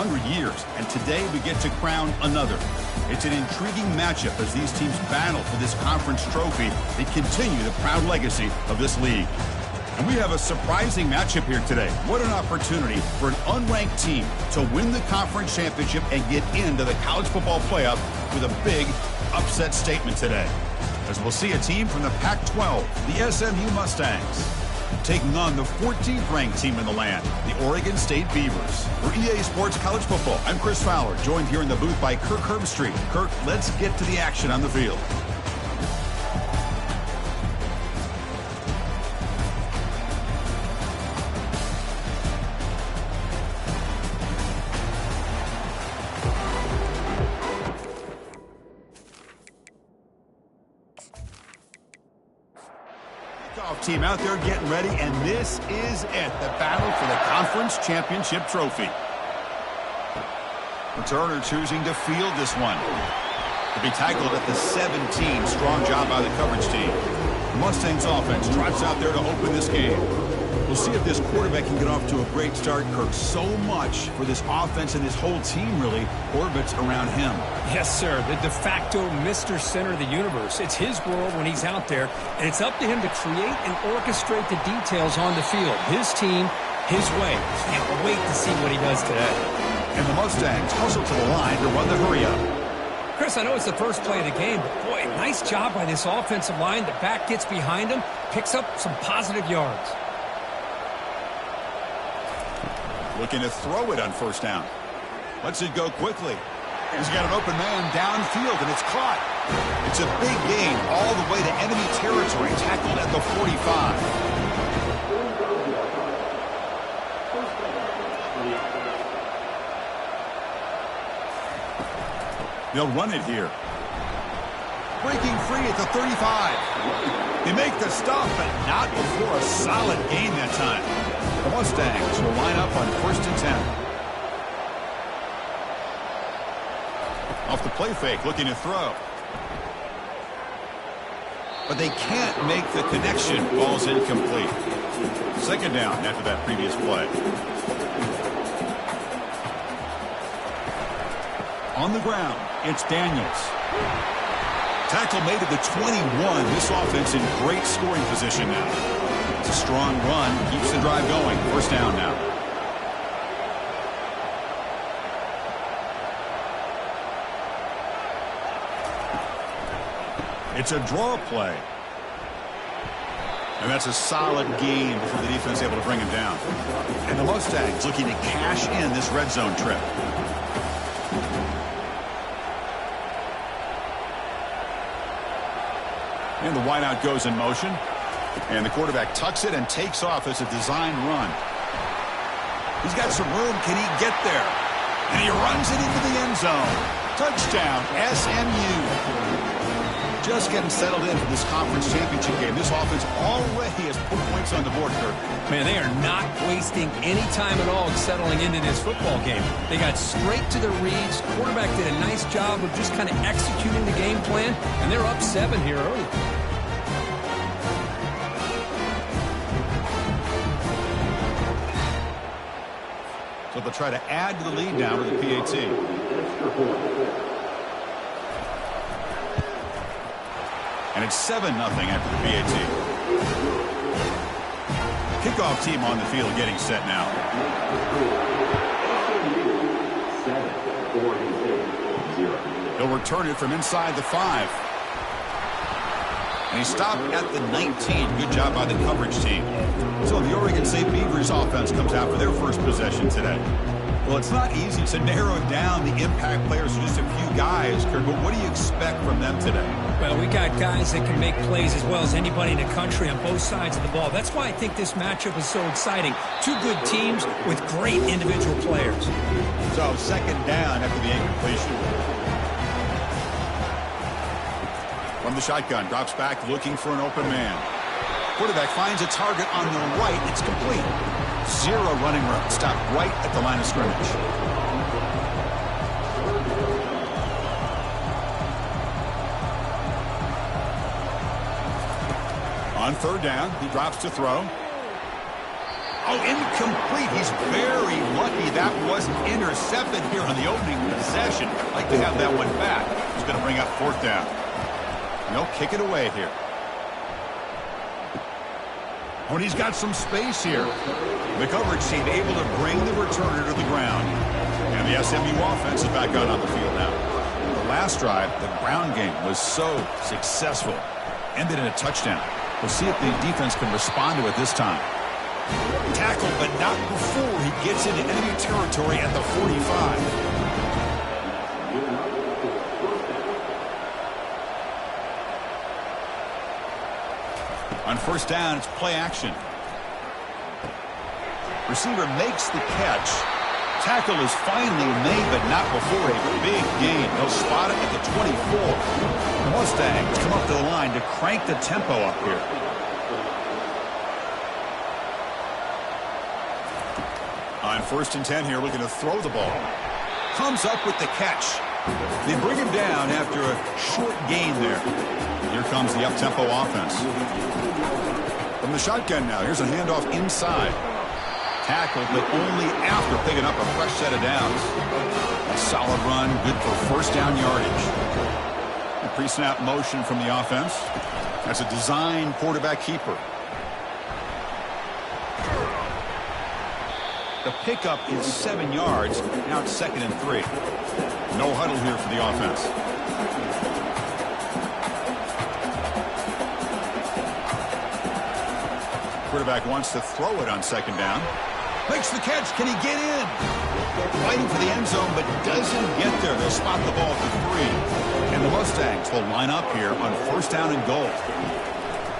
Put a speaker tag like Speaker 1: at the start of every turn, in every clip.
Speaker 1: 100 years, and today we get to crown another. It's an intriguing matchup as these teams battle for this conference trophy and continue the proud legacy of this league. And we have a surprising matchup here today. What an opportunity for an unranked team to win the conference championship and get into the college football playoff with a big upset statement today. As we'll see a team from the Pac-12, the SMU Mustangs, taking on the 14th ranked team in the land, the Oregon State Beavers. For EA Sports College Football, I'm Chris Fowler, joined here in the booth by Kirk Herbstreit. Kirk, let's get to the action on the field. Team out there getting ready, and this is it, the battle for the conference championship trophy. Returner choosing to field this one. To be tackled at the 17. Strong job by the coverage team. The Mustangs offense trots out there to open this game. We'll see if this quarterback can get off to a great start, Kirk. So much for this offense and this whole team really orbits around him.
Speaker 2: Yes, sir. The de facto Mr. Center of the universe. It's his world when he's out there, and it's up to him to create and orchestrate the details on the field. His team, his way. Can't wait to see what he does today.
Speaker 1: And the Mustangs hustle to the line to run the hurry up.
Speaker 2: Chris, I know it's the first play of the game, but boy, nice job by this offensive line. The back gets behind him, picks up some positive yards.
Speaker 1: Looking to throw it on first down. Lets it go quickly. He's got an open man downfield, and it's caught. It's a big gain all the way to enemy territory, tackled at the 45. They'll run it here. Breaking free at the 35. They make the stop, but not before a solid gain that time. The Mustangs will line up on 1st and 10. Off the play fake, looking to throw. But they can't make the connection. Ball's incomplete. 2nd down after that previous play. On the ground, it's Daniels. Tackle made at the 21. This offense in great scoring position now. It's a strong run, keeps the drive going. 1st down now. It's a draw play. And that's a solid gain before the defense is able to bring him down. And the Mustangs looking to cash in this red zone trip. And the wideout goes in motion. And the quarterback tucks it and takes off as a design run. He's got some room. Can he get there? And he runs it into the end zone. Touchdown, SMU. Just getting settled in for this conference championship game. This offense already has put points on the board, Kirk.
Speaker 2: Man, they are not wasting any time at all settling into this football game. They got straight to their reads. Quarterback did a nice job of just kind of executing the game plan, and they're up 7 here early.
Speaker 1: So they'll try to add to the lead now with the PAT. And it's 7-0 after the PAT. Kickoff team on the field getting set now. He'll return it from inside the 5. And he stopped at the 19. Good job by the coverage team. So the Oregon State Beavers offense comes out for their first possession today. Well, it's not easy to narrow down the impact players to just a few guys, Kirk, but what do you expect from them today?
Speaker 2: Well, we got guys that can make plays as well as anybody in the country on both sides of the ball. That's why I think this matchup is so exciting. Two good teams with great individual players.
Speaker 1: So 2nd down after the incompletion. From the shotgun, drops back looking for an open man. Quarterback finds a target on the right. It's complete. 0 running room. Stopped right at the line of scrimmage. On 3rd down, he drops to throw. Oh, incomplete. He's very lucky that wasn't intercepted here on the opening possession. I'd like to have that one back. He's going to bring up fourth down. And they'll kick it away here. Oh, and he's got some space here. The coverage team able to bring the returner to the ground. And the SMU offense is back out on the field now. The last drive, the ground game was so successful. Ended in a touchdown. We'll see if the defense can respond to it this time. Tackle, but not before he gets into enemy territory at the 45. On first down, it's play action. Receiver makes the catch. Tackle is finally made, but not before a big gain. They'll spot it at the 24. The Mustangs come up to the line to crank the tempo up here. On first and 10 here, looking to throw the ball. Comes up with the catch. They bring him down after a short gain there. Here comes the up-tempo offense. From the shotgun now, here's a handoff inside. Tackled, but only after picking up a fresh set of downs. A solid run, good for first down yardage. A pre-snap motion from the offense. That's a design quarterback keeper. The pickup is 7 yards. Now it's 2nd and 3. No huddle here for the offense. Quarterback wants to throw it on 2nd down. Makes the catch. Can he get in? Fighting for the end zone, but doesn't get there. They'll spot the ball at the 3. And the Mustangs will line up here on first down and goal.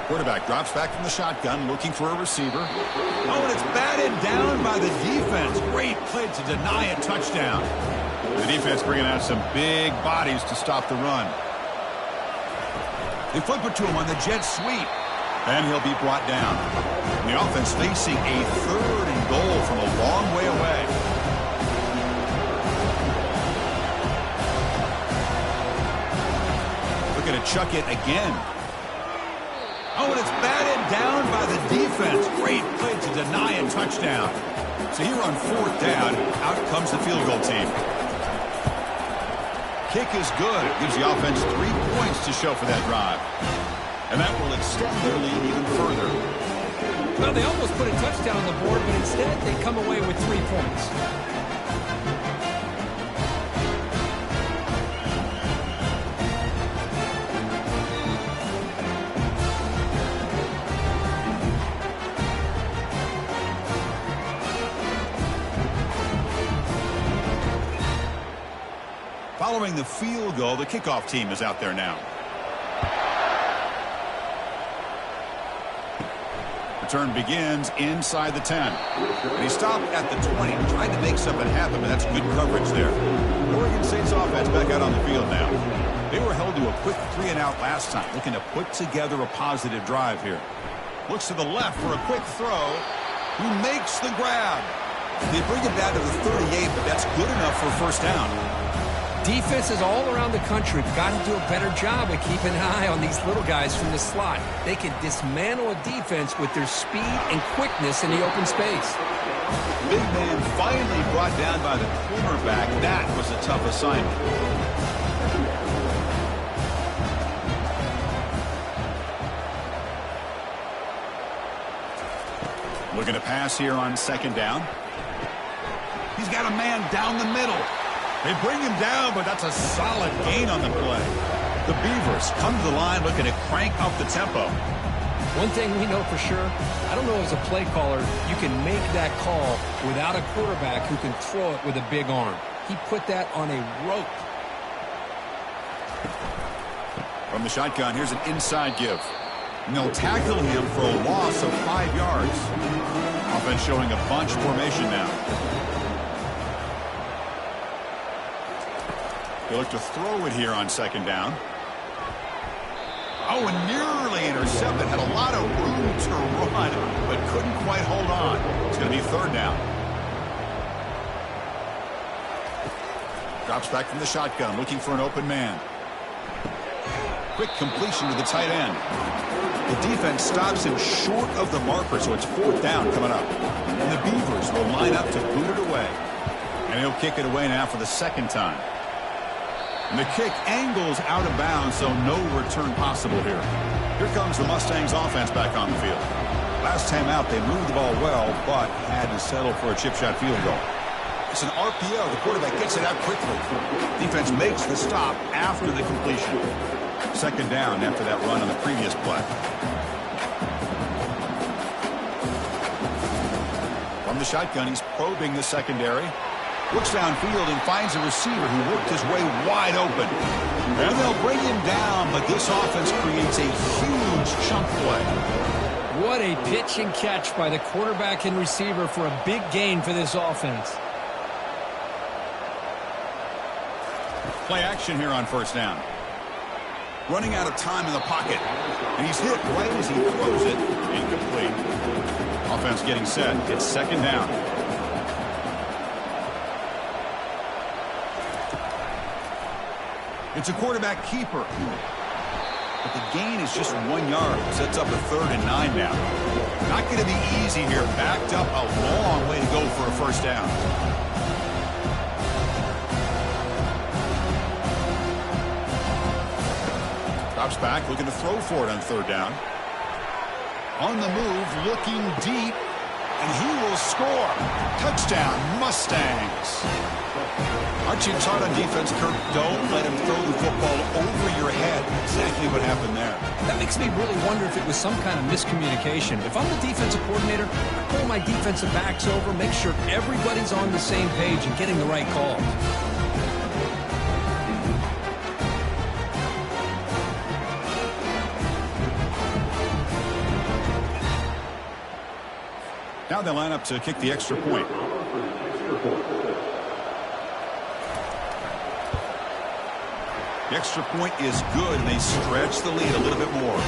Speaker 1: Quarterback drops back from the shotgun, looking for a receiver. Oh, and it's batted down by the defense. Great play to deny a touchdown. The defense bringing out some big bodies to stop the run. They flip it to him on the jet sweep. And he'll be brought down. And the offense facing a 3rd and goal from a long way away. Looking to chuck it again. Oh, and it's batted down by the defense. Great play to deny a touchdown. So here on 4th down, out comes the field goal team. Kick is good. Gives the offense 3 points to show for that drive. And that will extend their lead even further.
Speaker 2: Well, they almost put a touchdown on the board, but instead they come away with 3 points.
Speaker 1: Following the field goal, the kickoff team is out there now. Return begins inside the 10. And he stopped at the 20, tried to make something happen, but that's good coverage there. Oregon State's offense back out on the field now. They were held to a quick 3-and-out last time, looking to put together a positive drive here. Looks to the left for a quick throw. Who makes the grab? They bring it down to the 38, but that's good enough for a first down.
Speaker 2: Defenses all around the country have got to do a better job of keeping an eye on these little guys from the slot. They can dismantle a defense with their speed and quickness in the open space.
Speaker 1: Big man finally brought down by the cornerback. That was a tough assignment. Looking to pass here on 2nd down. He's got a man down the middle. They bring him down, but that's a solid gain on the play. The Beavers come to the line looking to crank up the tempo.
Speaker 2: One thing we know for sure, I don't know as a play caller, you can make that call without a quarterback who can throw it with a big arm. He put that on a rope.
Speaker 1: From the shotgun, here's an inside give. And they'll tackle him for a loss of 5 yards. Offense showing a bunch formation now. They look to throw it here on 2nd down. Oh, and nearly intercepted. Had a lot of room to run, but couldn't quite hold on. It's going to be 3rd down. Drops back from the shotgun, looking for an open man. Quick completion to the tight end. The defense stops him short of the marker, so it's 4th down coming up. And the Beavers will line up to boot it away. And he'll kick it away now for the 2nd time. And the kick angles out of bounds, so no return possible here. Here comes the Mustangs offense back on the field. Last time out, they moved the ball well, but had to settle for a chip shot field goal. It's an RPO. The quarterback gets it out quickly. Defense makes the stop after the completion. 2nd down after that run on the previous play. From the shotgun, he's probing the secondary. Looks downfield and finds a receiver who worked his way wide open. And they'll bring him down, but this offense creates a huge chunk play.
Speaker 2: What a pitch and catch by the quarterback and receiver for a big gain for this offense.
Speaker 1: Play action here on 1st down. Running out of time in the pocket. And he's hit right as he throws it. Incomplete. Offense getting set. It's 2nd down. It's a quarterback keeper. But the gain is just 1 yard. Sets up a 3rd and 9 now. Not going to be easy here. Backed up a long way to go for a 1st down. Drops back, looking to throw for it on 3rd down. On the move, looking deep, and he will score. Touchdown, Mustangs. Aren't you taught on defense, Kirk? Don't let him throw the football over your head. Exactly what happened there.
Speaker 2: That makes me really wonder if it was some kind of miscommunication. If I'm the defensive coordinator, I pull my defensive backs over, make sure everybody's on the same page and getting the right call.
Speaker 1: Now they line up to kick the extra point. The extra point is good, and they stretch the lead a little bit more.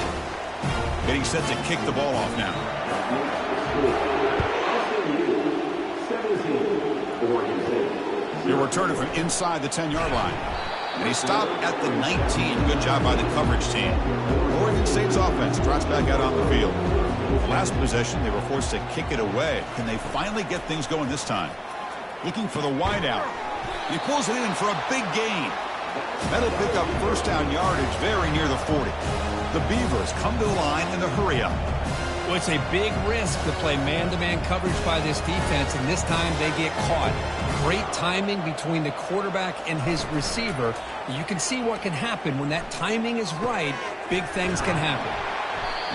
Speaker 1: Getting set to kick the ball off now. He'll return it from inside the 10-yard line. And he stopped at the 19. Good job by the coverage team. Oregon State's offense trots back out on the field. The last possession, they were forced to kick it away. Can they finally get things going this time? Looking for the wideout. He pulls it in for a big gain. That'll pick up 1st down yardage very near the 40. The Beavers come to the line in the hurry-up.
Speaker 2: Well, it's a big risk to play man-to-man coverage by this defense, and this time they get caught. Great timing between the quarterback and his receiver. You can see what can happen when that timing is right. Big things can happen.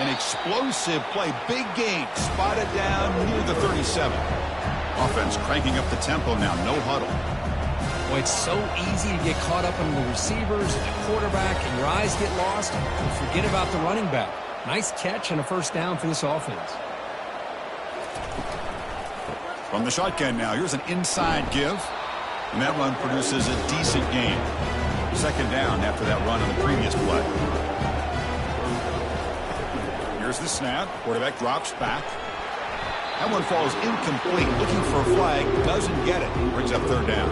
Speaker 1: An explosive play, big gain, spotted down near the 37. Offense cranking up the tempo now, no huddle.
Speaker 2: Well, it's so easy to get caught up on the receivers and the quarterback, and your eyes get lost. You forget about the running back. Nice catch and a 1st down for this offense.
Speaker 1: From the shotgun now, here's an inside give. And that run produces a decent gain. 2nd down after that run on the previous play. Here's the snap. Quarterback drops back. That one falls incomplete. Looking for a flag. Doesn't get it. Brings up 3rd down.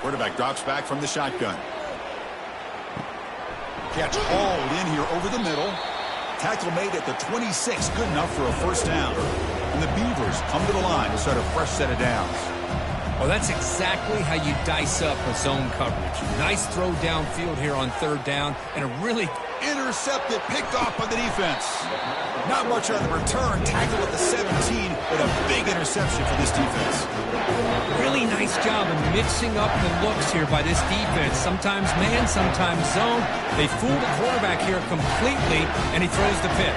Speaker 1: Quarterback drops back from the shotgun. Catch hauled in here over the middle. Tackle made at the 26. Good enough for a 1st down. And the Beavers come to the line to start a fresh set of downs.
Speaker 2: Well, that's exactly how you dice up a zone coverage. Nice throw downfield here on 3rd down, and a really
Speaker 1: intercepted, picked off by the defense. Not much on the return. Tackle at the 17, but a big interception for this defense.
Speaker 2: Really nice job of mixing up the looks here by this defense. Sometimes man, sometimes zone. They fool the quarterback here completely, and he throws the pick.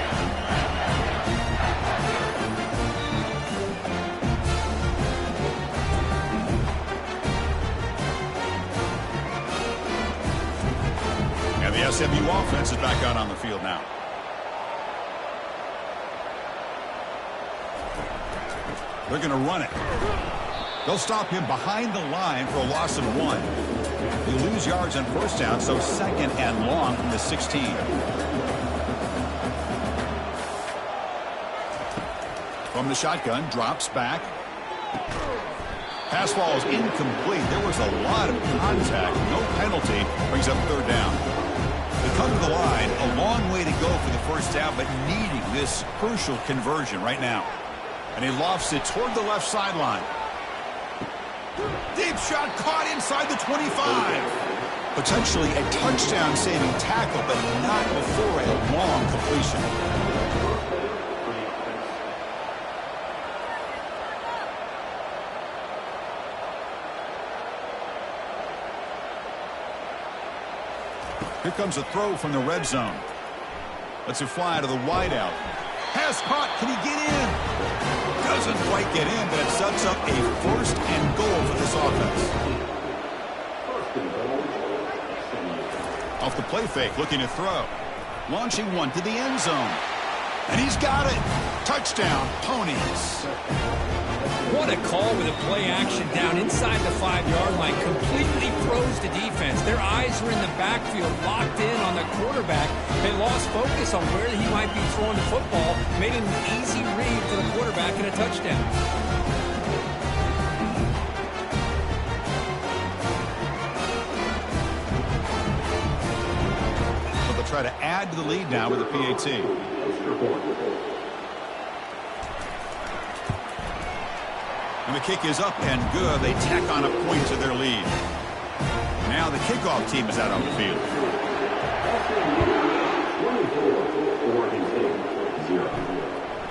Speaker 1: And the SMU offense is back out on the field now. They're going to run it. They'll stop him behind the line for a loss of 1. They lose yards on 1st down, so 2nd and long from the 16. From the shotgun, drops back. Pass ball is incomplete. There was a lot of contact. No penalty. Brings up third down. They come to the line. A long way to go for the first down, but needing this crucial conversion right now. And he lofts it toward the left sideline. Deep shot caught inside the 25. Potentially a touchdown-saving tackle, but not before a long completion. Here comes a throw from the red zone. Lets it fly to the wideout. Pass caught. Can he get in? Doesn't quite get in, but it sets up a first and goal for this offense. Off the play fake, looking to throw. Launching one to the end zone. And he's got it. Touchdown, Ponies.
Speaker 2: What a call with a play action down inside the 5-yard line. Completely froze the defense. Their eyes were in the backfield, locked in on the quarterback. They lost focus on where he might be throwing the football. Made an easy read for the quarterback and a touchdown.
Speaker 1: So they'll try to add to the lead now with a PAT. And the kick is up and good. They tack on a point to their lead. Now the kickoff team is out on the field.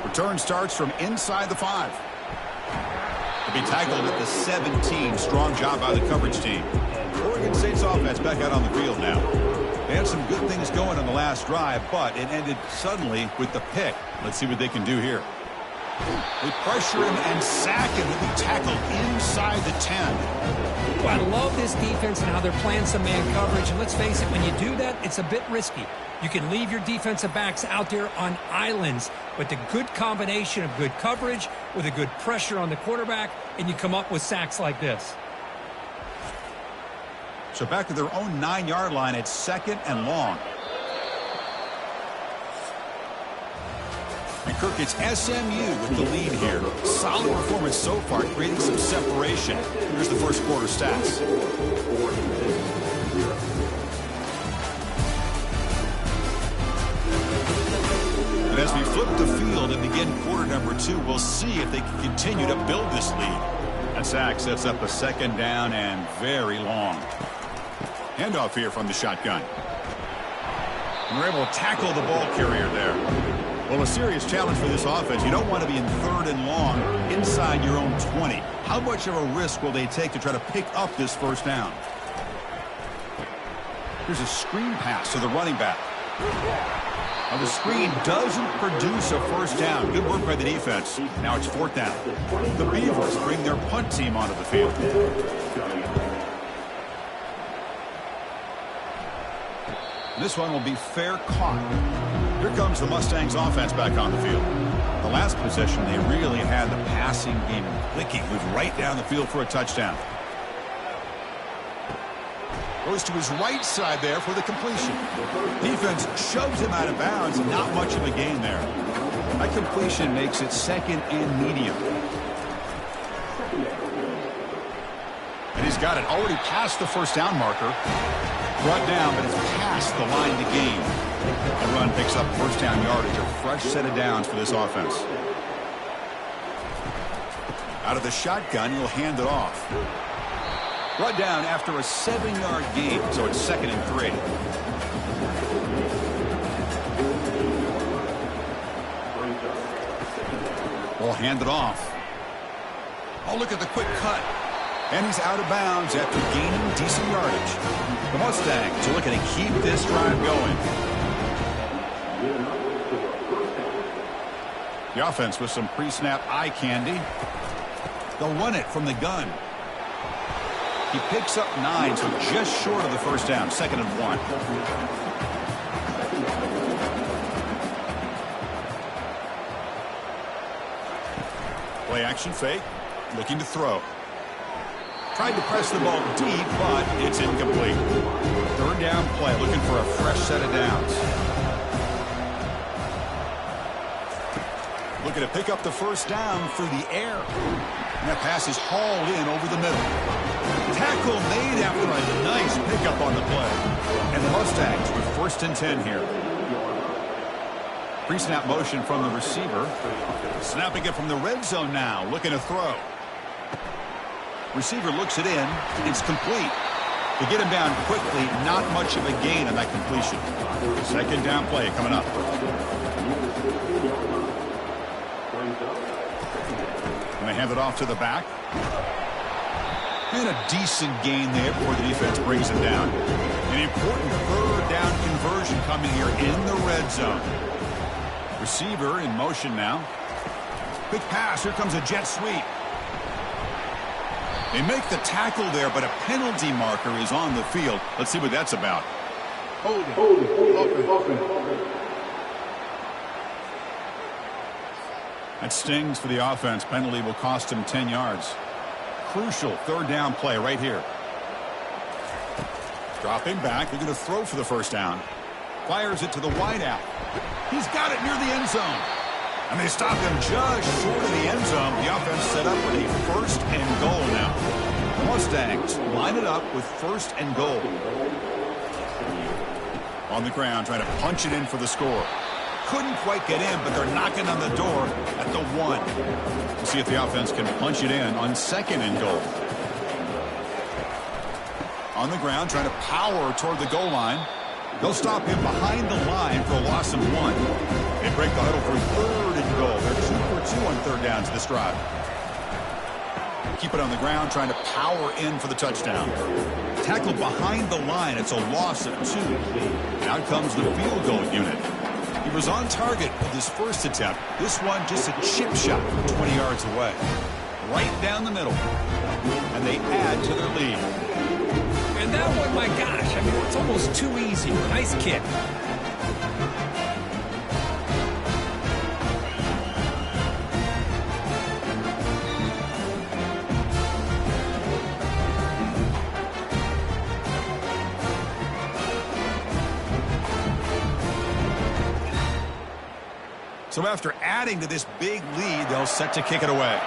Speaker 1: Return starts from inside the 5. To be tackled at the 17. Strong job by the coverage team. Oregon State's offense back out on the field now. They had some good things going on the last drive, but it ended suddenly with the pick. Let's see what they can do here. They pressure him and sack him. He'll be tackled inside the 10.
Speaker 2: Well, I love this defense and how they're playing some man coverage. And let's face it, when you do that, it's a bit risky. You can leave your defensive backs out there on islands, but the good combination of good coverage with a good pressure on the quarterback, and you come up with sacks like this.
Speaker 1: So back to their own 9-yard line at 2nd and long. And Kirk, it's SMU with the lead here. Solid performance so far, creating some separation. Here's the first quarter stats. And as we flip the field and begin quarter number 2, we'll see if they can continue to build this lead. That sack sets up a 2nd down and very long. Handoff here from the shotgun. And we're able to tackle the ball carrier there. Well, a serious challenge for this offense. You don't want to be in 3rd and long inside your own 20. How much of a risk will they take to try to pick up this first down? Here's a screen pass to the running back. Now the screen doesn't produce a first down. Good work by the defense. Now it's 4th down. The Beavers bring their punt team onto the field. This one will be fair caught. Here comes the Mustangs offense back on the field. The last possession, they really had the passing game clicking. Moved right down the field for a touchdown. Goes to his right side there for the completion. Defense shoves him out of bounds. Not much of a gain there. That completion makes it 2nd and medium. And he's got it already past the first down marker. Brought down, but it's past the line to gain. The run picks up first down yardage. A fresh set of downs for this offense. Out of the shotgun, he'll hand it off. Brought down after a 7-yard gain, so it's 2nd and 3. We'll hand it off. Oh, look at the quick cut. And he's out of bounds after gaining decent yardage. The Mustangs are looking to keep this drive going. The offense with some pre-snap eye candy. They'll run it from the gun. He picks up 9, so just short of the first down. 2nd and 1. Play action fake. Looking to throw. Tried to press the ball deep, but it's incomplete. 3rd down play, looking for a fresh set of downs. Looking to pick up the first down through the air. And that pass is hauled in over the middle. Tackle made after a nice pickup on the play. And the Mustangs with 1st and 10 here. Pre-snap motion from the receiver. Snapping it from the red zone now. Looking to throw. Receiver looks it in. It's complete. To get him down quickly, not much of a gain on that completion. 2nd down play coming up. And they hand it off to the back. And a decent gain there before the defense brings him down. An important 3rd down conversion coming here in the red zone. Receiver in motion now. Quick pass. Here comes a jet sweep. They make the tackle there, but a penalty marker is on the field. Let's see what that's about. That stings for the offense. Penalty will cost him 10 yards. Crucial 3rd down play right here. Dropping back. They're going to throw for the first down. Fires it to the wideout. He's got it near the end zone. And they stop him just short of the end zone. The offense set up with a 1st and goal now. The Mustangs line it up with 1st and goal. On the ground, trying to punch it in for the score. Couldn't quite get in, but they're knocking on the door at the 1. We'll see if the offense can punch it in on 2nd and goal. On the ground, trying to power toward the goal line. They'll stop him behind the line for a loss of 1. They break the huddle for 3rd and goal. They're 2 for 2 on 3rd downs this drive. Keep it on the ground, trying to power in for the touchdown. Tackle behind the line. It's a loss of 2. Out comes the field goal unit. He was on target with his first attempt. This one just a chip shot 20 yards away. Right down the middle. And they add to their lead.
Speaker 2: And that one, my gosh, I mean, it's almost too easy. Nice kick.
Speaker 1: So after adding to this big lead, they'll set to kick it away.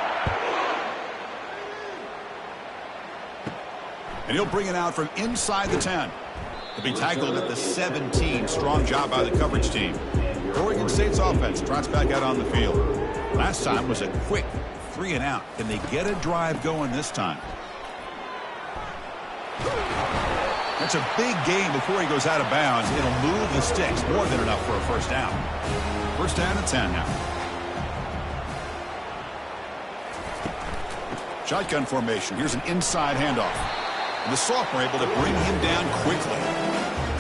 Speaker 1: And he'll bring it out from inside the 10. He'll be tackled at the 17. Strong job by the coverage team. Oregon State's offense trots back out on the field. Last time was a quick 3 and out. Can they get a drive going this time? That's a big gain before he goes out of bounds. It'll move the sticks. More than enough for a first down. 1st down and 10 now. Shotgun formation. Here's an inside handoff. And the sophomore able to bring him down quickly.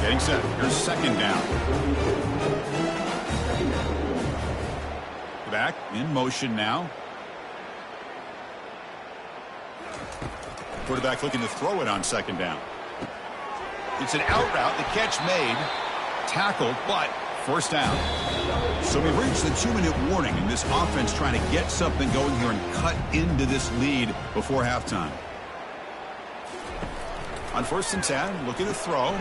Speaker 1: Getting set. Here's 2nd down. Back in motion now. Quarterback looking to throw it on 2nd down. It's an out route. The catch made. Tackled, but 1st down. So we've reached the 2-minute warning, and this offense trying to get something going here and cut into this lead before halftime. On 1st and 10, looking to throw.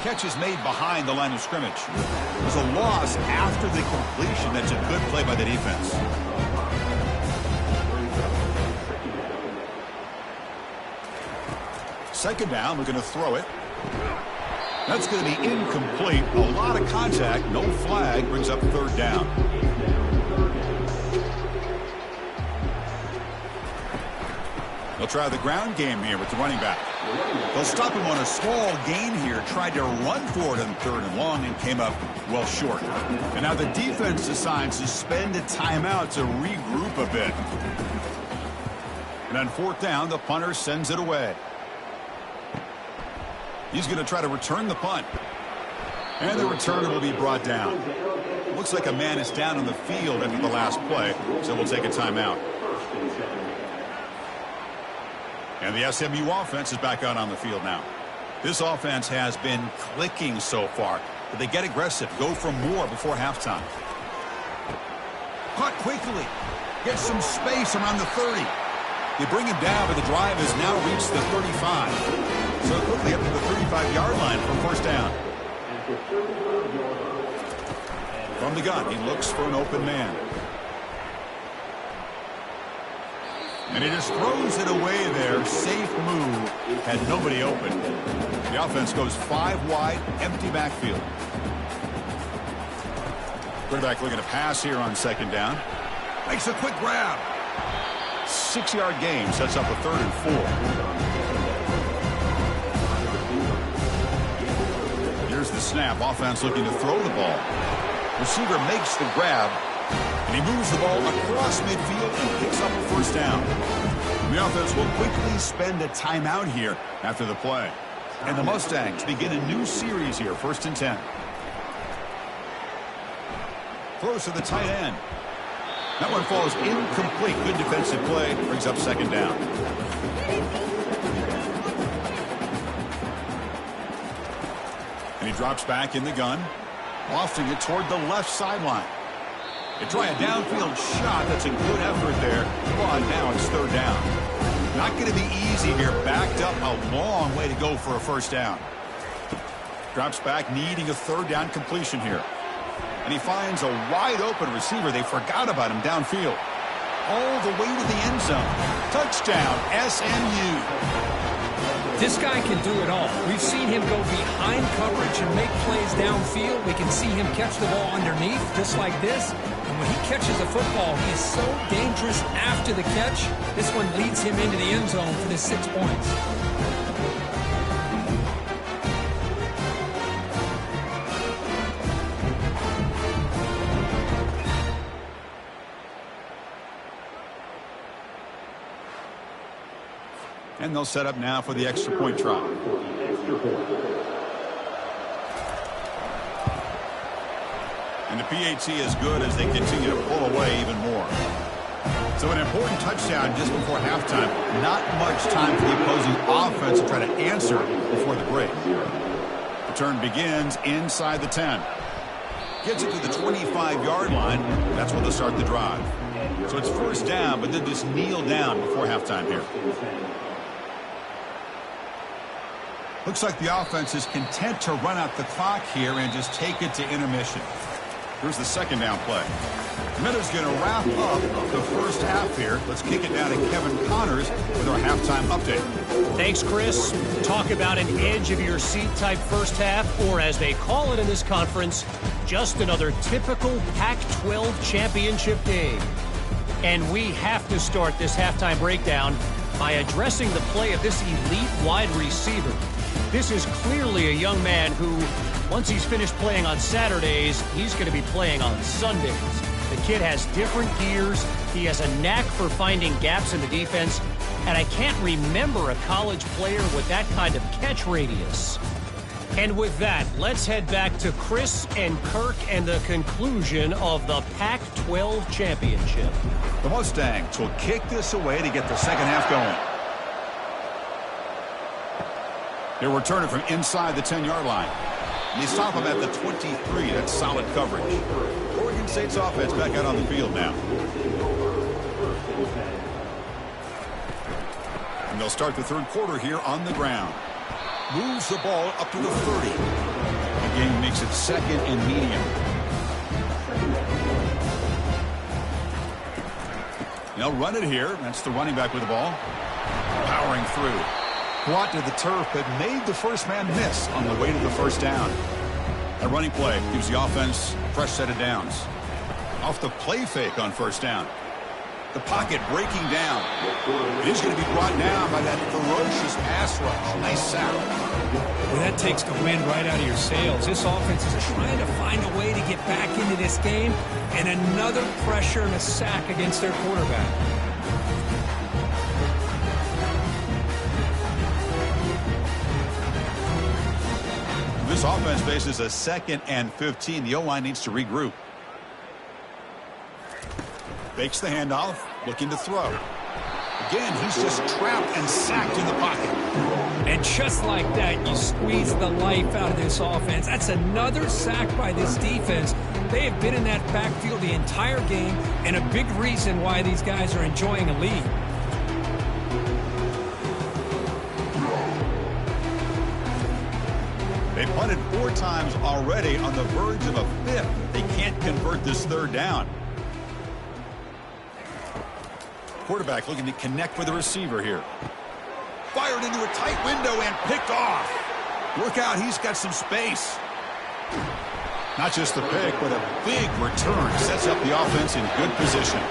Speaker 1: Catch is made behind the line of scrimmage. There's a loss after the completion. That's a good play by the defense. Second down, looking to throw it. That's going to be incomplete. A lot of contact. No flag. Brings up 3rd down. They'll try the ground game here with the running back. They'll stop him on a small gain here. Tried to run for it on 3rd and long and came up well short. And now the defense decides to spend a timeout to regroup a bit. And on 4th down, the punter sends it away. He's going to try to return the punt. And the returner will be brought down. Looks like a man is down on the field after the last play, so we'll take a timeout. And the SMU offense is back out on the field now. This offense has been clicking so far, but they get aggressive, go for more before halftime. Caught quickly. Gets some space around the 30. They bring him down, but the drive has now reached the 35. So quickly up to the 35-yard line for 1st down. From the gun, he looks for an open man. And he just throws it away there. Safe move. Had nobody open. The offense goes 5 wide, empty backfield. Quarterback looking to pass here on second down. Makes a quick grab. 6-yard gain sets up a 3rd and 4. Here's the snap. Offense looking to throw the ball. Receiver makes the grab. And he moves the ball across midfield and picks up a 1st down. The offense will quickly spend a timeout here after the play. And the Mustangs begin a new series here, 1st and 10. Throws to the tight end. That one falls incomplete. Good defensive play. Brings up 2nd down. And he drops back in the gun. Lofting it toward the left sideline. They try a downfield shot. That's a good effort there. But now it's 3rd down. Not going to be easy here. Backed up a long way to go for a 1st down. Drops back, needing a 3rd down completion here. And he finds a wide open receiver. They forgot about him downfield. All the way to the end zone. Touchdown, SMU.
Speaker 2: This guy can do it all. We've seen him go behind coverage and make plays downfield. We can see him catch the ball underneath, just like this. And when he catches a football, he is so dangerous after the catch. This one leads him into the end zone for the 6 points.
Speaker 1: And they'll set up now for the extra point try. And the PAT is good as they continue to pull away even more. So an important touchdown just before halftime. Not much time for the opposing offense to try to answer before the break. The turn begins inside the 10. Gets it to the 25-yard line. That's where they'll start the drive. So it's 1st down, but they'll just kneel down before halftime here. Looks like the offense is content to run out the clock here and just take it to intermission. Here's the 2nd down play. Miller's going to wrap up the 1st half here. Let's kick it down to Kevin Connors with our halftime update.
Speaker 3: Thanks, Chris. Talk about an edge-of-your-seat type 1st half, or as they call it in this conference, just another typical Pac-12 championship game. And we have to start this halftime breakdown by addressing the play of this elite wide receiver. This is clearly a young man who, once he's finished playing on Saturdays, he's going to be playing on Sundays. The kid has different gears. He has a knack for finding gaps in the defense. And I can't remember a college player with that kind of catch radius. And with that, let's head back to Chris and Kirk and the conclusion of the Pac-12 championship.
Speaker 1: The Mustangs will kick this away to get the 2nd half going. He'll return it from inside the 10-yard line. And you stop him at the 23. That's solid coverage. Oregon State's offense back out on the field now. And they'll start the 3rd quarter here on the ground. Moves the ball up to the 30. The game makes it 2nd and medium. They'll run it here. That's the running back with the ball. Powering through. Brought to the turf, but made the first man miss on the way to the 1st down. That running play gives the offense a fresh set of downs. Off the play fake on 1st down. The pocket breaking down. It is going to be brought down by that ferocious pass rush. Nice sack.
Speaker 2: Well, that takes the wind right out of your sails. This offense is trying to find a way to get back into this game, and another pressure and a sack against their quarterback.
Speaker 1: This offense faces a 2nd and 15. The O-line needs to regroup. Fakes the handoff, looking to throw. Again, he's just trapped and sacked in the pocket.
Speaker 2: And just like that, you squeeze the life out of this offense. That's another sack by this defense. They have been in that backfield the entire game, and a big reason why these guys are enjoying a lead.
Speaker 1: They punted 4 times already, on the verge of a 5th. They can't convert this 3rd down. quarterback looking to connect with the receiver here. Fired into a tight window and picked off. Look out, he's got some space. Not just the pick, but a big return. Sets up the offense in good position.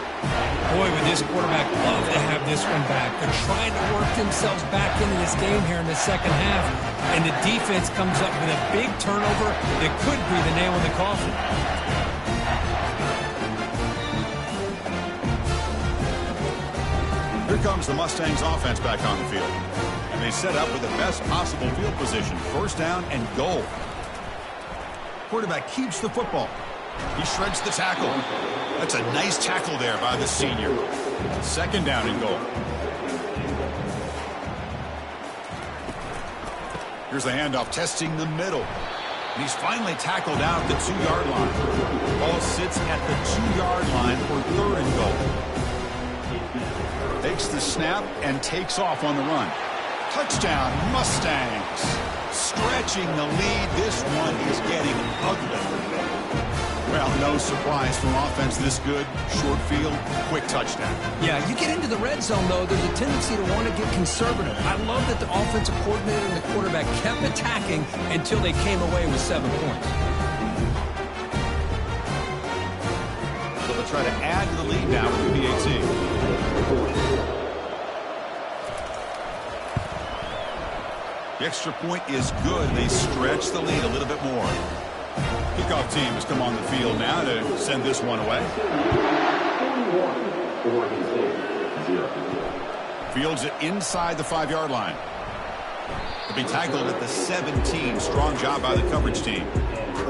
Speaker 2: Boy, would this quarterback love to have this one back. They're trying to work themselves back into this game here in the second half. And the defense comes up with a big turnover that could be the nail in the coffin.
Speaker 1: Here comes the Mustangs offense back on the field. And they set up with the best possible field position. First down and goal. Quarterback keeps the football. He shreds the tackle. That's a nice tackle there by the senior. Second down and goal. Here's the handoff, testing the middle. And he's finally tackled out the 2-yard line. Ball sits at the 2-yard line for third and goal. Takes the snap and takes off on the run. Touchdown, Mustangs. Stretching the lead. This one is getting ugly. Well, no surprise from offense this good. Short field, quick touchdown.
Speaker 2: Yeah, you get into the red zone, though, there's a tendency to want to get conservative. I love that the offensive coordinator and the quarterback kept attacking until they came away with 7 points.
Speaker 1: So they'll try to add to the lead now with the PAT. The extra point is good. They stretch the lead a little bit more. Kickoff team has come on the field now to send this one away. Fields it inside the 5-yard line. He'll be tackled at the 17. Strong job by the coverage team.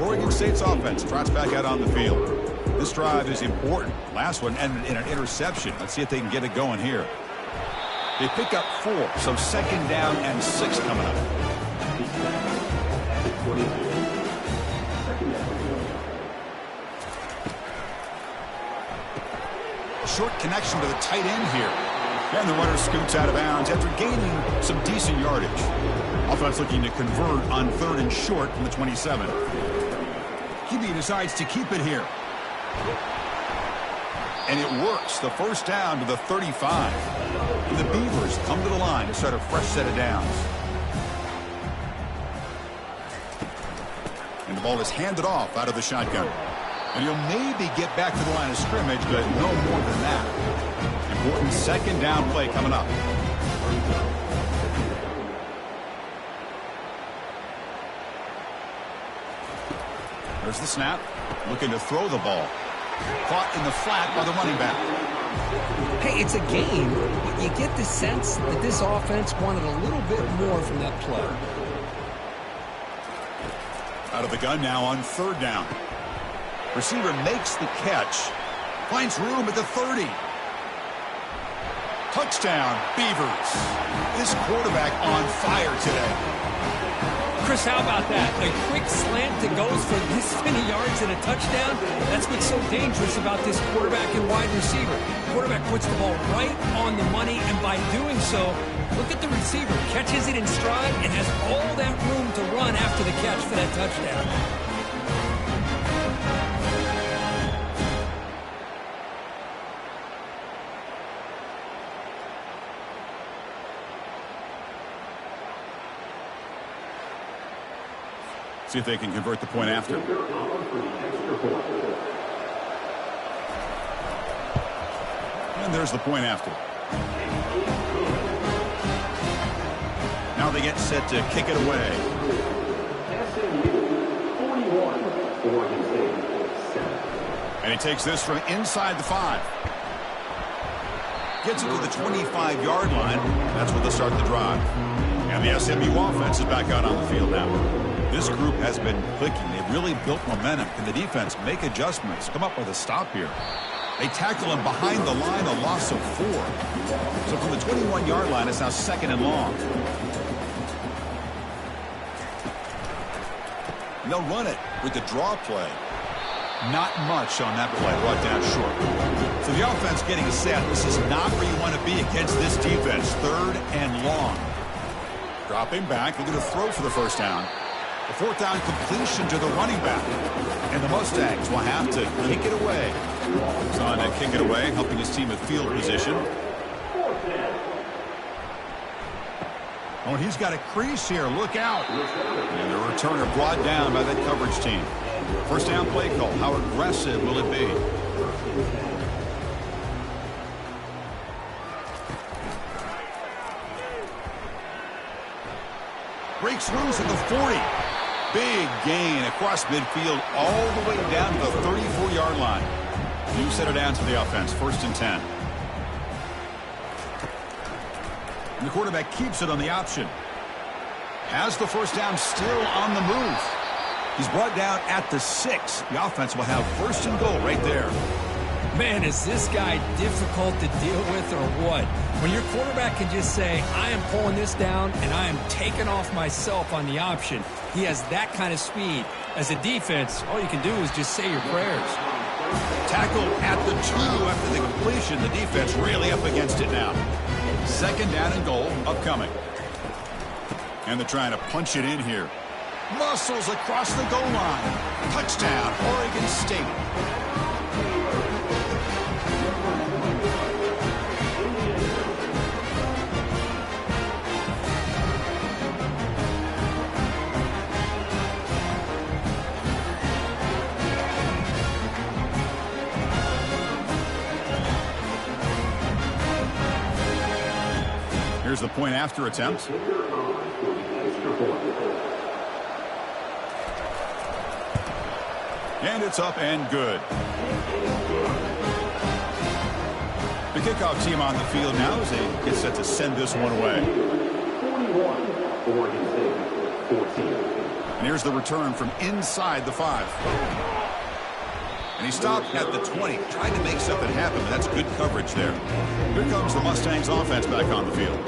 Speaker 1: Oregon State's offense trots back out on the field. This drive is important. Last one ended in an interception. Let's see if they can get it going here. They pick up 4, so second down and 6 coming up. Short connection to the tight end here. And the runner scoots out of bounds after gaining some decent yardage. Offense looking to convert on 3rd and short from the 27. QB decides to keep it here. And it works. The first down to the 35. And the Beavers come to the line to start a fresh set of downs. And the ball is handed off out of the shotgun. And he'll maybe get back to the line of scrimmage, but no more than that. Important second down play coming up. There's the snap. Looking to throw the ball. Caught in the flat by the running back.
Speaker 2: Hey, it's a game, but you get the sense that this offense wanted a little bit more from that play.
Speaker 1: Out of the gun now on 3rd down. Receiver makes the catch. Finds room at the 30. Touchdown, Beavers. This quarterback on fire today.
Speaker 2: Chris, how about that? A quick slant that goes for this many yards and a touchdown. That's what's so dangerous about this quarterback and wide receiver. Quarterback puts the ball right on the money, and by doing so, look at the receiver. Catches it in stride and has all that room to run after the catch for that touchdown.
Speaker 1: See if they can convert the point after. And there's the point after. Now they get set to kick it away.
Speaker 4: SMU 41, Oregon State 7.
Speaker 1: And he takes this from inside the 5. Gets it to the 25-yard line. That's where they'll start the drive. And the SMU offense is back out on the field now. This group has been clicking. They've really built momentum. Can the defense make adjustments? Come up with a stop here. They tackle him behind the line, a loss of 4. So from the 21-yard line, it's now 2nd and long. And they'll run it with the draw play. Not much on that play, brought down short. So the offense getting set. This is not where you want to be against this defense. 3rd and long. Dropping back, looking to throw for the first down. The 4th down completion to the running back. And the Mustangs will have to kick it away. He's on to kick it away, helping his team with field position. Oh, he's got a crease here. Look out. And the returner brought down by that coverage team. First down play call. How aggressive will it be? Breaks loose at the 40. Big gain across midfield all the way down to the 34-yard line. New set of downs for the offense. 1st and 10. And the quarterback keeps it on the option. Has the first down, still on the move. He's brought down at the 6. The offense will have 1st and goal right there.
Speaker 2: Man, is this guy difficult to deal with or what? When your quarterback can just say, I am pulling this down and I am taking off myself on the option. He has that kind of speed. As a defense, all you can do is just say your prayers.
Speaker 1: Tackle at the 2 after the completion. The defense really up against it now. 2nd down and goal upcoming. And they're trying to punch it in here. Muscles across the goal line. Touchdown, Oregon State. Here's the point after attempt. And it's up and good. The kickoff team on the field now as they get set to send this one away.
Speaker 4: 41, Oregon State, 14.
Speaker 1: And here's the return from inside the 5. And he stopped at the 20. Tried to make something happen, but that's good coverage there. Here comes the Mustangs offense back on the field.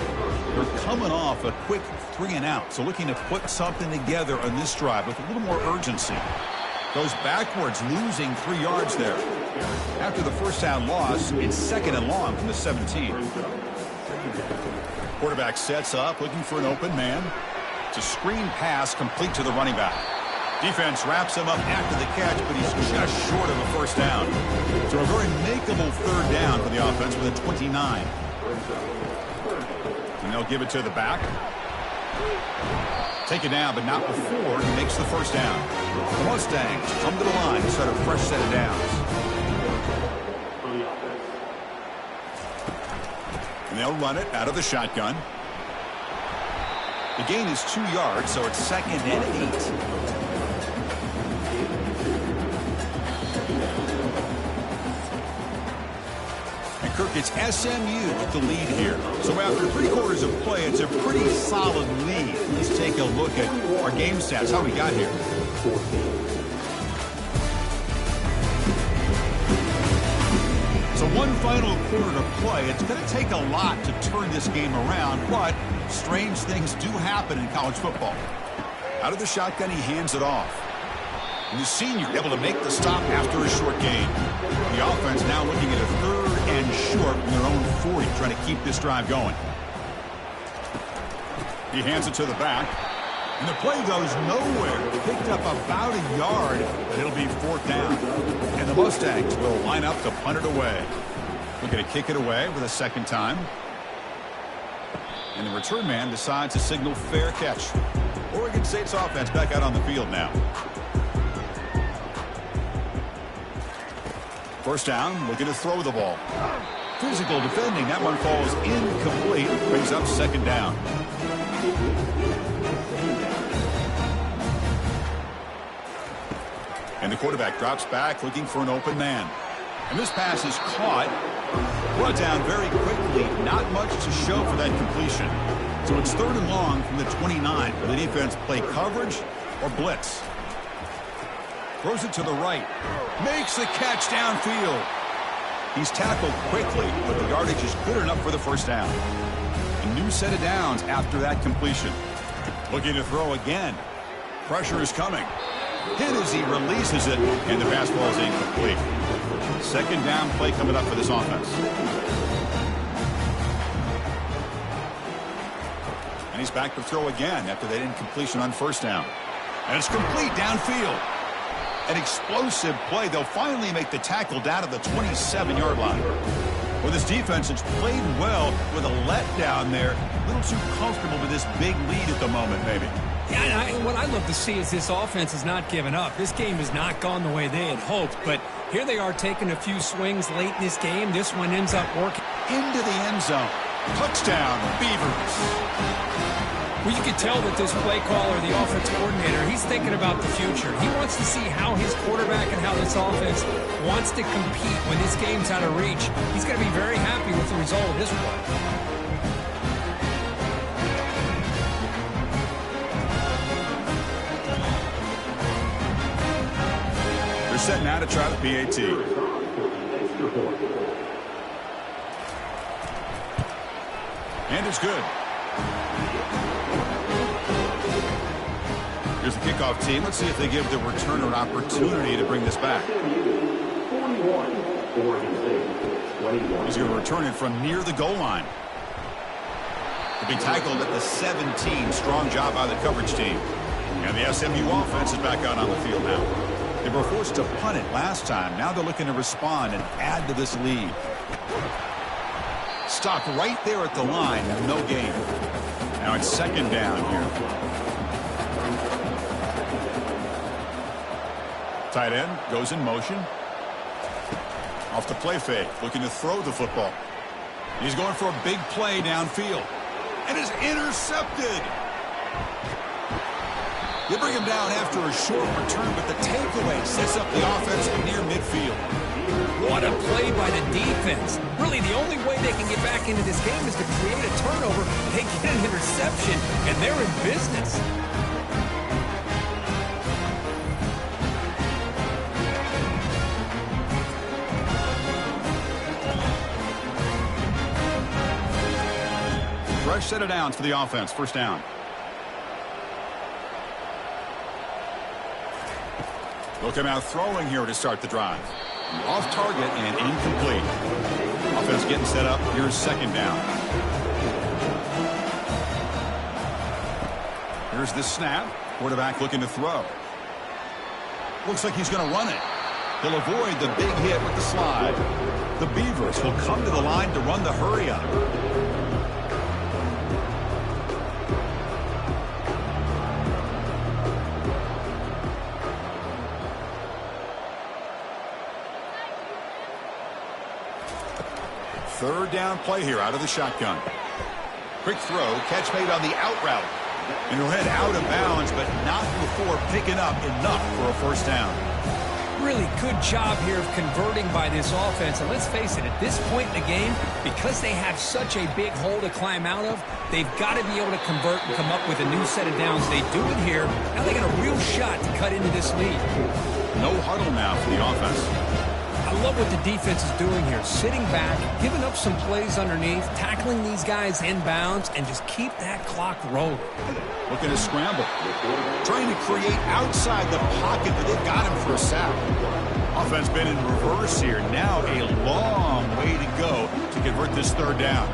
Speaker 1: They're coming off a quick 3-and-out, so looking to put something together on this drive with a little more urgency. Goes backwards, losing 3 yards there. After the first down loss, it's 2nd and long from the 17. Quarterback sets up, looking for an open man. It's a screen pass complete to the running back. Defense wraps him up after the catch, but he's just short of a first down. So a very makeable 3rd down for the offense with a 29. And they'll give it to the back. Take it down, but not before he makes the first down. The Mustangs come to the line to start a fresh set of downs. And they'll run it out of the shotgun. The gain is 2 yards, so it's 2nd and 8. Kirk, it's SMU with the lead here. So after 3/4 of play, it's a pretty solid lead. Let's take a look at our game stats, how we got here. So one final quarter to play. It's going to take a lot to turn this game around, but strange things do happen in college football. Out of the shotgun, he hands it off. And the senior able to make the stop after a short gain. The offense now looking at a 3rd and short from their own 40, trying to keep this drive going. He hands it to the back. And the play goes nowhere. Picked up about a yard, but it'll be 4th down. And the Mustangs will line up to punt it away. Looking to kick it away with a 2nd time. And the return man decides to signal fair catch. Oregon State's offense back out on the field now. First down, looking to throw the ball. Physical defending. That one falls incomplete. Brings up 2nd down. And the quarterback drops back, looking for an open man. And this pass is caught. Brought down very quickly. Not much to show for that completion. So it's 3rd and long from the 29. Will the defense play coverage or blitz? Throws it to the right. Makes the catch downfield. He's tackled quickly, but the yardage is good enough for the first down. A new set of downs after that completion. Looking to throw again. Pressure is coming. Hit as he releases it, and the pass ball is incomplete. 2nd down play coming up for this offense. And he's back to throw again after that incompletion on first down. And it's complete downfield. An explosive play. They'll finally make the tackle down to the 27-yard line. Well, this defense has played well with a letdown there. A little too comfortable with this big lead at the moment, maybe.
Speaker 2: Yeah, and what I love to see is this offense has not given up. This game has not gone the way they had hoped, but here they are taking a few swings late in this game. This one ends up working
Speaker 1: Into the end zone. Touchdown, Beavers.
Speaker 2: Well, you can tell that this play caller, the offense coordinator, he's thinking about the future. He wants to see how his quarterback and how this offense wants to compete when this game's out of reach. He's going to be very happy with the result of this play.
Speaker 1: They're setting out to try the PAT. And it's good. Here's the kickoff team. Let's see if they give the returner an opportunity to bring this back. He's going to return it from near the goal line. To be tackled at the 17. Strong job by the coverage team. And the SMU offense is back out on the field now. They were forced to punt it last time. Now they're looking to respond and add to this lead. Stopped right there at the line. No gain. Now it's second down here. Tight end goes in motion. Off the play fake. Looking to throw the football. He's going for a big play downfield. And is intercepted. They bring him down after a short return, but the takeaway sets up the offense near midfield.
Speaker 2: What a play by the defense. Really, the only way they can get back into this game is to create a turnover. They get an interception, and they're in business.
Speaker 1: Fresh set of downs for the offense. First down. They'll come out throwing here to start the drive. Off target and incomplete. Offense getting set up. Here's second down. Here's the snap. Quarterback looking to throw. Looks like he's going to run it. He'll avoid the big hit with the slide. The Beavers will come to the line to run the hurry up. Third down play here out of the shotgun. Quick throw, catch made on the out route. And he'll head out of bounds, but not before picking up enough for a first down.
Speaker 2: Really good job here of converting by this offense. And let's face it, at this point in the game, because they have such a big hole to climb out of, they've got to be able to convert and come up with a new set of downs. They do it here. Now they got a real shot to cut into this lead.
Speaker 1: No huddle now for the offense.
Speaker 2: I love what the defense is doing here. Sitting back, giving up some plays underneath, tackling these guys inbounds, and just keep that clock rolling.
Speaker 1: Looking to scramble. Trying to create outside the pocket, but they've got him for a sack. Offense been in reverse here. Now a long way to go to convert this third down.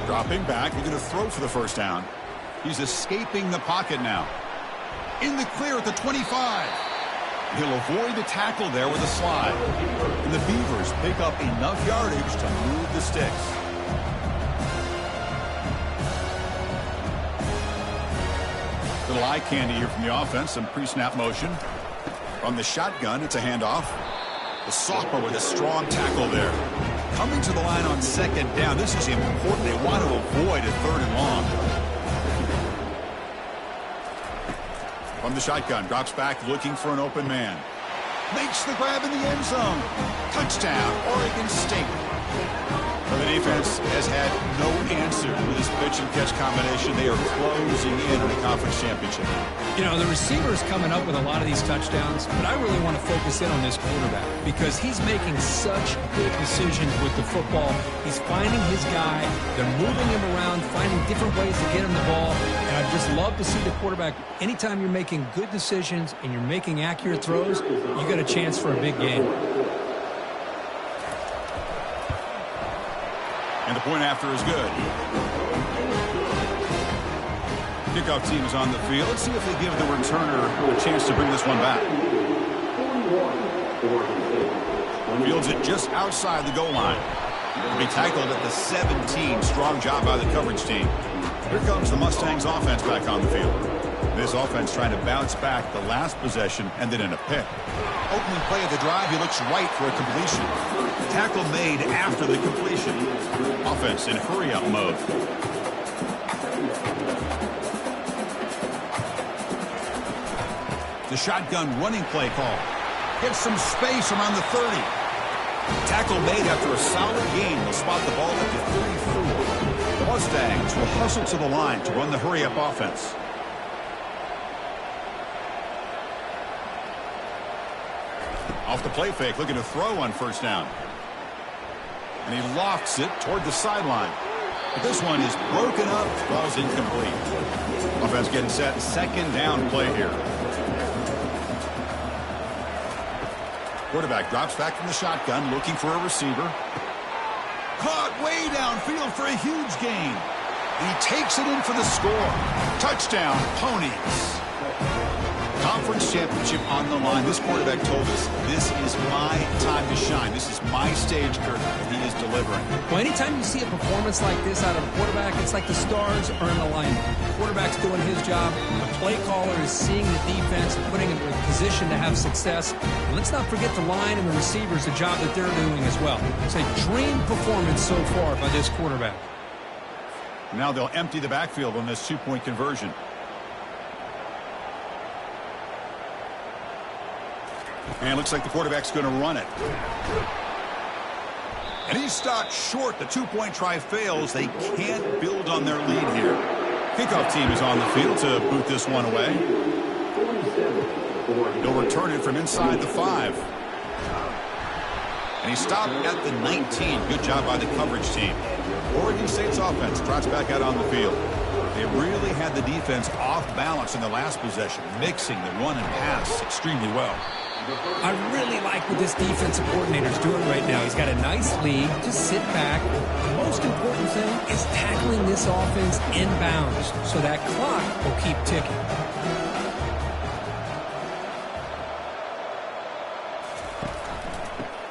Speaker 1: Dropping back, looking to throw for the first down. He's escaping the pocket now. In the clear at the 25. He'll avoid the tackle there with a slide. And the Beavers pick up enough yardage to move the sticks. Little eye candy here from the offense. Some pre-snap motion. From the shotgun, it's a handoff. The sophomore with a strong tackle there. Coming to the line on second down. This is important. They want to avoid a third and long. From the shotgun, drops back looking for an open man. Makes the grab in the end zone. Touchdown, Oregon State. Well, the defense has had no answer with this pitch and catch combination. They are closing in on the conference championship.
Speaker 2: You know, the receiver's coming up with a lot of these touchdowns, but I really want to focus in on this quarterback because he's making such good decisions with the football. He's finding his guy. They're moving him around, finding different ways to get him the ball. And I just love to see the quarterback. Anytime you're making good decisions and you're making accurate throws, you got a chance for a big game.
Speaker 1: And the point after is good. Kickoff team is on the field. Let's see if they give the returner a chance to bring this one back. Fields it just outside the goal line. He'll be tackled at the 17. Strong job by the coverage team. Here comes the Mustangs offense back on the field. This offense trying to bounce back the last possession, ended in a pick. Opening play of the drive, he looks right for a completion. Tackle made after the completion. Offense in hurry-up mode. The shotgun running play call. Gets some space around the 30. Tackle made after a solid gain. Will spot the ball at the 34. The Mustangs will hustle to the line to run the hurry-up offense. Off the play fake, looking to throw on first down. And he lofts it toward the sideline. But this one is broken up, falls incomplete. Offense getting set, second down play here. Quarterback drops back from the shotgun, looking for a receiver. Caught way downfield for a huge gain. And he takes it in for the score. Touchdown, Ponies. Conference championship on the line. This quarterback told us, this is my time to shine. This is my stage, Kirk, and he is delivering.
Speaker 2: Well, anytime you see a performance like this out of a quarterback, it's like the stars are in alignment. The quarterback's doing his job. The play caller is seeing the defense and putting him in a position to have success. And let's not forget the line and the receivers, the job that they're doing as well. It's a dream performance so far by this quarterback.
Speaker 1: Now they'll empty the backfield on this two-point conversion. And looks like the quarterback's going to run it. And he's stopped short. The two-point try fails. They can't build on their lead here. Kickoff team is on the field to boot this one away. He'll return it from inside the 5. And he stopped at the 19. Good job by the coverage team. Oregon State's offense trots back out on the field. They really had the defense off balance in the last possession, mixing the run and pass extremely well.
Speaker 2: I really like what this defensive coordinator is doing right now. He's got a nice lead. Just sit back. The most important thing is tackling this offense inbounds so that clock will keep ticking.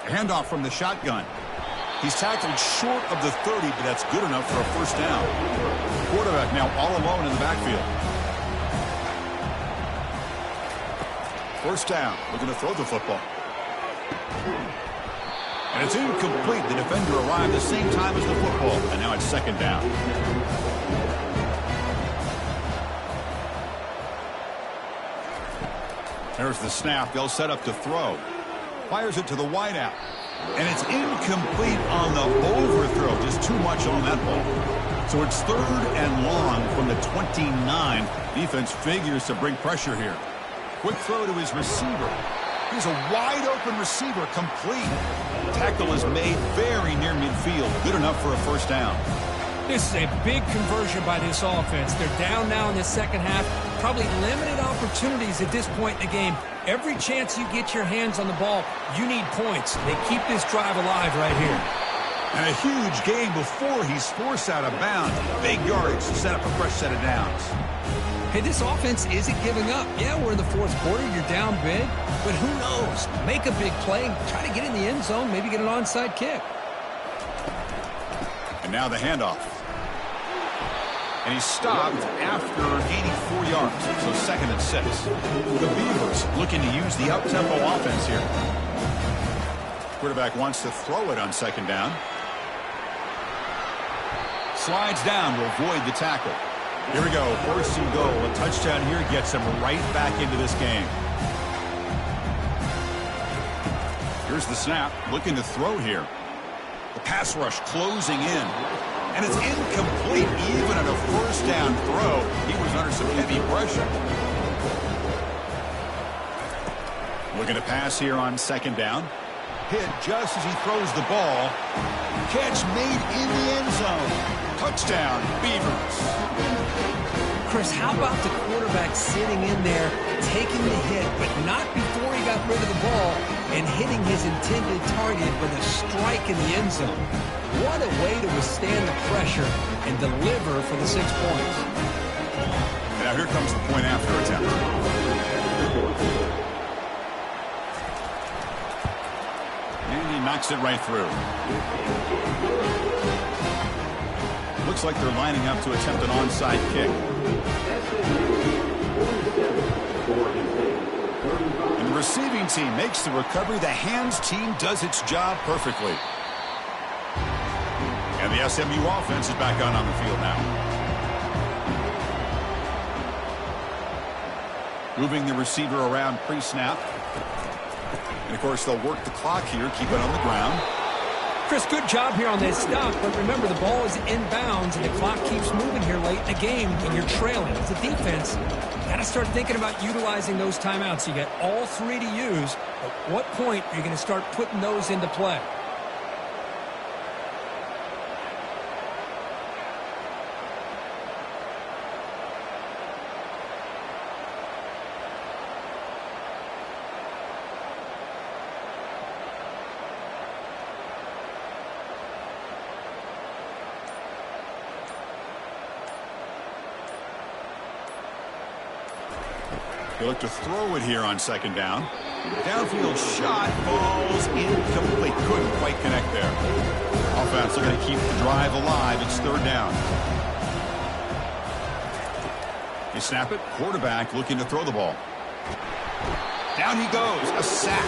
Speaker 1: A handoff from the shotgun. He's tackled short of the 30, but that's good enough for a first down. Quarterback now all alone in the backfield. First down, looking to throw the football. And it's incomplete. The defender arrived the same time as the football, and now it's second down. There's the snap. They'll set up to throw. Fires it to the wideout. And it's incomplete on the overthrow. Just too much on that ball. So it's third and long from the 29. Defense figures to bring pressure here. Quick throw to his receiver. He's a wide-open receiver, complete. Tackle is made very near midfield. Good enough for a first down.
Speaker 2: This is a big conversion by this offense. They're down now in the second half. Probably limited opportunities at this point in the game. Every chance you get your hands on the ball, you need points. They keep this drive alive right here.
Speaker 1: And a huge gain before he's forced out of bounds. Big yardage to set up a fresh set of downs.
Speaker 2: Hey, this offense isn't giving up. Yeah, we're in the fourth quarter. You're down big. But who knows? Make a big play. Try to get in the end zone. Maybe get an onside kick.
Speaker 1: And now the handoff. And he stopped after gaining 4 yards. So second and 6. The Beavers looking to use the up-tempo offense here. Quarterback wants to throw it on second down. Slides down to avoid the tackle. Here we go, first and goal. A touchdown here gets him right back into this game. Here's the snap, looking to throw here. The pass rush closing in. And it's incomplete even on a first down throw. He was under some heavy pressure. Looking to pass here on second down. Hit just as he throws the ball. Catch made in the end zone. Touchdown, Beavers.
Speaker 2: Chris, how about the quarterback sitting in there, taking the hit, but not before he got rid of the ball and hitting his intended target with a strike in the end zone? What a way to withstand the pressure and deliver for the 6 points.
Speaker 1: Now here comes the point after attempt. And he knocks it right through. Looks like they're lining up to attempt an onside kick. And the receiving team makes the recovery. The hands team does its job perfectly. And the SMU offense is back on the field now. Moving the receiver around pre-snap. And, of course, they'll work the clock here, keep it on the ground.
Speaker 2: Chris, good job here on this stop, but remember the ball is inbounds and the clock keeps moving here late in the game when you're trailing. As a defense, you got to start thinking about utilizing those timeouts. You got all three to use. At what point are you going to start putting those into play?
Speaker 1: They look to throw it here on second down. Downfield shot falls incomplete. Couldn't quite connect there. Offense looking to keep the drive alive. It's third down. They snap it. Quarterback looking to throw the ball. Down he goes. A sack.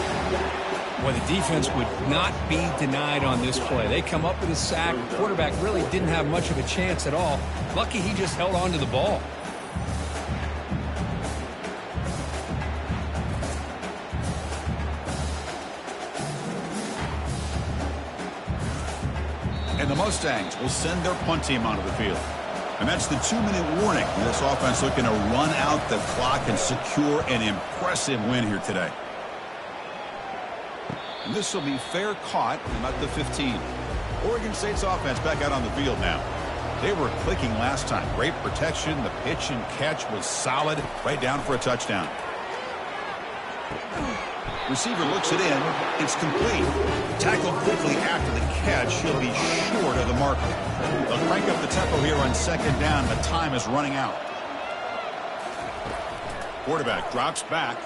Speaker 2: Well, the defense would not be denied on this play. They come up with a sack. The quarterback really didn't have much of a chance at all. Lucky he just held on to the ball.
Speaker 1: And the Mustangs will send their punt team onto the field. And that's the 2-minute warning. This offense looking to run out the clock and secure an impressive win here today. And this will be fair caught about the 15. Oregon State's offense back out on the field now. They were clicking last time. Great protection. The pitch and catch was solid. Right down for a touchdown. Receiver looks it in. It's complete. Tackled quickly after the catch. He'll be short of the marker. They'll crank up the tempo here on second down. The time is running out. Quarterback drops back.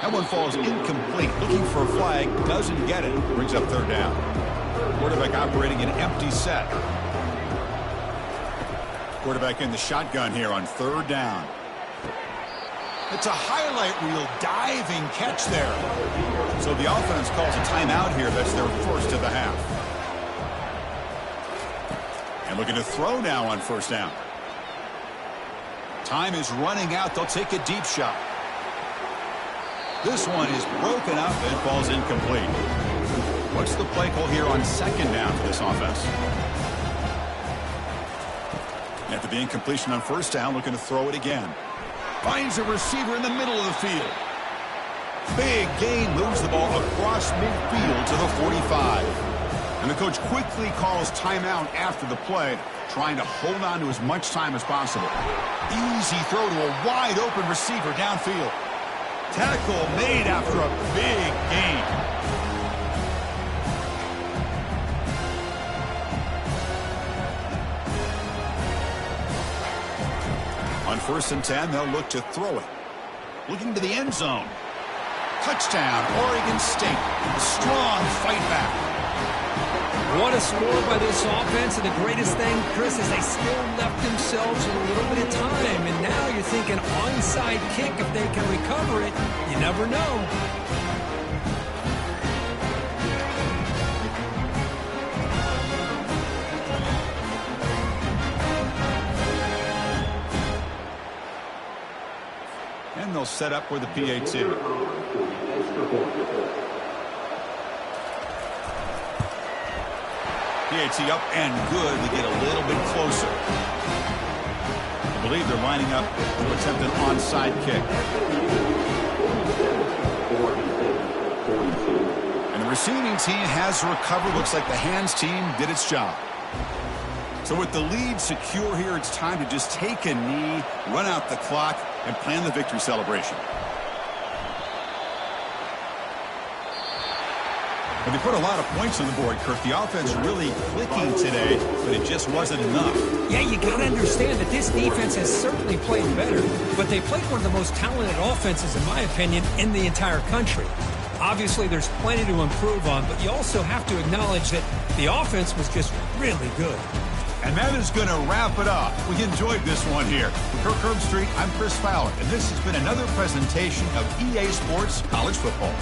Speaker 1: That one falls incomplete. Looking for a flag. Doesn't get it. Brings up third down. Quarterback operating an empty set. Quarterback in the shotgun here on third down. It's a highlight reel diving catch there. So the offense calls a timeout here. That's their first of the half. And looking to throw now on first down. Time is running out. They'll take a deep shot. This one is broken up and falls incomplete. What's the play call here on second down for this offense? After the incompletion on first down, looking to throw it again. Finds a receiver in the middle of the field. Big gain, moves the ball across midfield to the 45. And the coach quickly calls timeout after the play, trying to hold on to as much time as possible. Easy throw to a wide open receiver downfield. Tackle made after a big gain. On 1st and 10, they'll look to throw it. Looking to the end zone. Touchdown, Oregon State. A strong fight back.
Speaker 2: What a score by this offense. And the greatest thing, Chris, is they still left themselves a little bit of time. And now you're thinking onside kick, if they can recover it. You never know.
Speaker 1: And they'll set up for the PAT. PAT up and good to get a little bit closer. I believe they're lining up to attempt an onside kick. And the receiving team has recovered. Looks like the hands team did its job. So with the lead secure here, it's time to just take a knee, run out the clock, and plan the victory celebration. But they put a lot of points on the board, Kirk. The offense really clicking today, but it just wasn't enough.
Speaker 2: Yeah, you got to understand that this defense has certainly played better, but they played one of the most talented offenses, in my opinion, in the entire country. Obviously, there's plenty to improve on, but you also have to acknowledge that the offense was just really good.
Speaker 1: And that is going to wrap it up. We enjoyed this one here. For Kirk Herbstreit, I'm Chris Fowler, and this has been another presentation of EA Sports College Football.